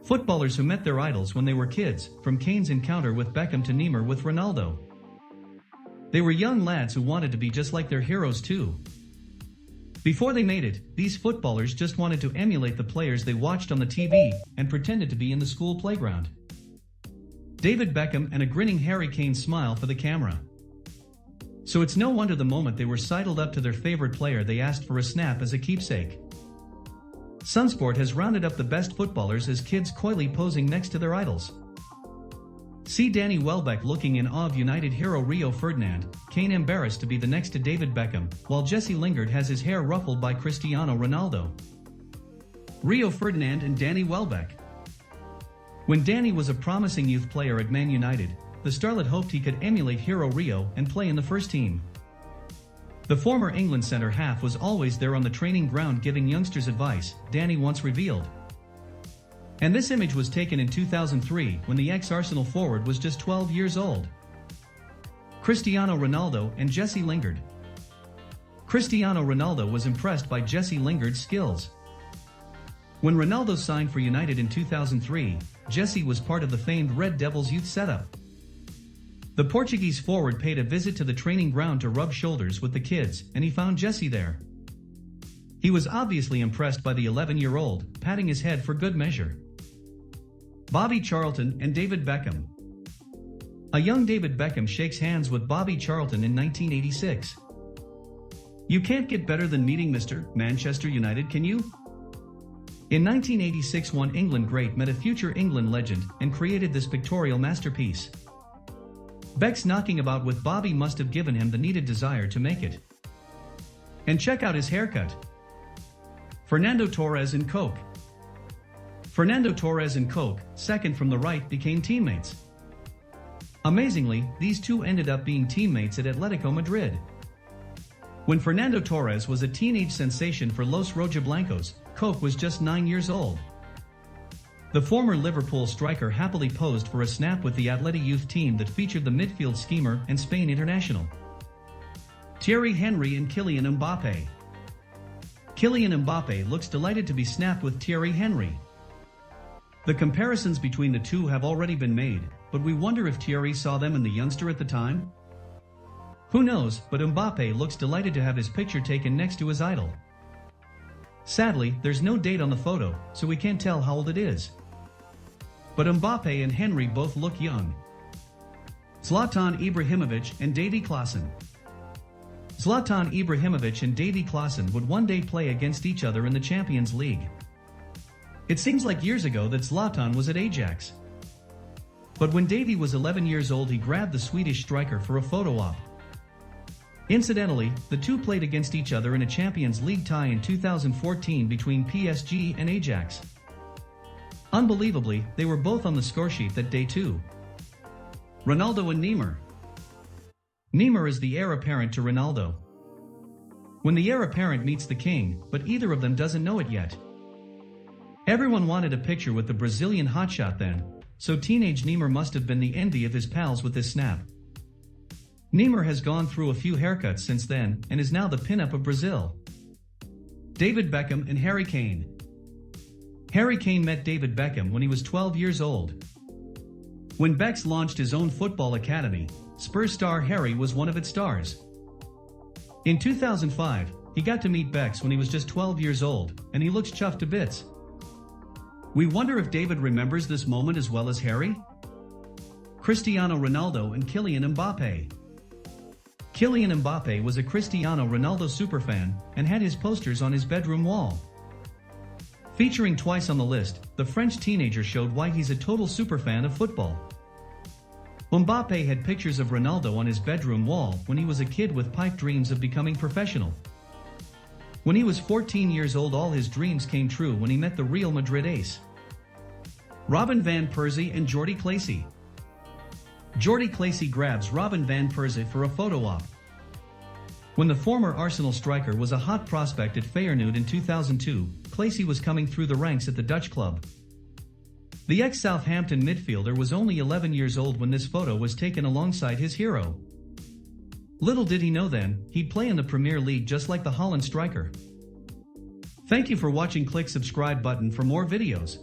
Footballers who met their idols when they were kids, from Kane's encounter with Beckham to Neymar with Ronaldo. They were young lads who wanted to be just like their heroes too. Before they made it, these footballers just wanted to emulate the players they watched on the TV and pretended to be in the school playground. David Beckham and a grinning Harry Kane smile for the camera. So it's no wonder the moment they were sidled up to their favorite player they asked for a snap as a keepsake. Sunsport has rounded up the best footballers as kids coyly posing next to their idols. See Danny Welbeck looking in awe of United hero Rio Ferdinand, Kane embarrassed to be the next to David Beckham, while Jesse Lingard has his hair ruffled by Cristiano Ronaldo. Rio Ferdinand and Danny Welbeck. When Danny was a promising youth player at Man United, the starlet hoped he could emulate hero Rio and play in the first team. The former England centre-half was always there on the training ground giving youngsters advice, Danny once revealed. And this image was taken in 2003 when the ex-Arsenal forward was just 12 years old. Cristiano Ronaldo and Jesse Lingard. Cristiano Ronaldo was impressed by Jesse Lingard's skills. When Ronaldo signed for United in 2003, Jesse was part of the famed Red Devils youth setup. The Portuguese forward paid a visit to the training ground to rub shoulders with the kids, and he found Jesse there. He was obviously impressed by the 11-year-old, patting his head for good measure. Bobby Charlton and David Beckham. A young David Beckham shakes hands with Bobby Charlton in 1986. You can't get better than meeting Mr. Manchester United, can you? In 1986, one England great met a future England legend and created this pictorial masterpiece. Beck's knocking about with Bobby must have given him the needed desire to make it. And check out his haircut. Fernando Torres and Coke. Fernando Torres and Coke, second from the right, became teammates. Amazingly, these two ended up being teammates at Atletico Madrid. When Fernando Torres was a teenage sensation for Los Rojiblancos, Coke was just 9 years old. The former Liverpool striker happily posed for a snap with the Atleti youth team that featured the midfield schemer and Spain international. Thierry Henry and Kylian Mbappe. Kylian Mbappe looks delighted to be snapped with Thierry Henry. The comparisons between the two have already been made, but we wonder if Thierry saw them in the youngster at the time? Who knows, but Mbappe looks delighted to have his picture taken next to his idol. Sadly, there's no date on the photo, so we can't tell how old it is. But Mbappe and Henry both look young. Zlatan Ibrahimovic and Davy Klaassen. Zlatan Ibrahimovic and Davy Klaassen would one day play against each other in the Champions League. It seems like years ago that Zlatan was at Ajax. But when Davy was 11 years old, he grabbed the Swedish striker for a photo op. Incidentally, the two played against each other in a Champions League tie in 2014 between PSG and Ajax. Unbelievably, they were both on the scoresheet that day too. Ronaldo and Neymar. Neymar is the heir apparent to Ronaldo. When the heir apparent meets the king, but either of them doesn't know it yet. Everyone wanted a picture with the Brazilian hotshot then, so teenage Neymar must have been the envy of his pals with this snap. Neymar has gone through a few haircuts since then and is now the pinup of Brazil. David Beckham and Harry Kane. Harry Kane met David Beckham when he was 12 years old. When Becks launched his own football academy, Spurs star Harry was one of its stars. In 2005, he got to meet Becks when he was just 12 years old, and he looks chuffed to bits. We wonder if David remembers this moment as well as Harry? Cristiano Ronaldo and Kylian Mbappe. Kylian Mbappe was a Cristiano Ronaldo superfan and had his posters on his bedroom wall. Featuring twice on the list, the French teenager showed why he's a total superfan of football. Mbappe had pictures of Ronaldo on his bedroom wall when he was a kid with pipe dreams of becoming professional. When he was 14 years old, all his dreams came true when he met the Real Madrid ace. Robin van Persie and Jordy Claessy. Jordy Claessy grabs Robin van Persie for a photo op. When the former Arsenal striker was a hot prospect at Feyenoord in 2002, Claessy was coming through the ranks at the Dutch club. The ex-Southampton midfielder was only 11 years old when this photo was taken alongside his hero. Little did he know then, he'd play in the Premier League just like the Holland striker. Thank you for watching. Click subscribe button for more videos.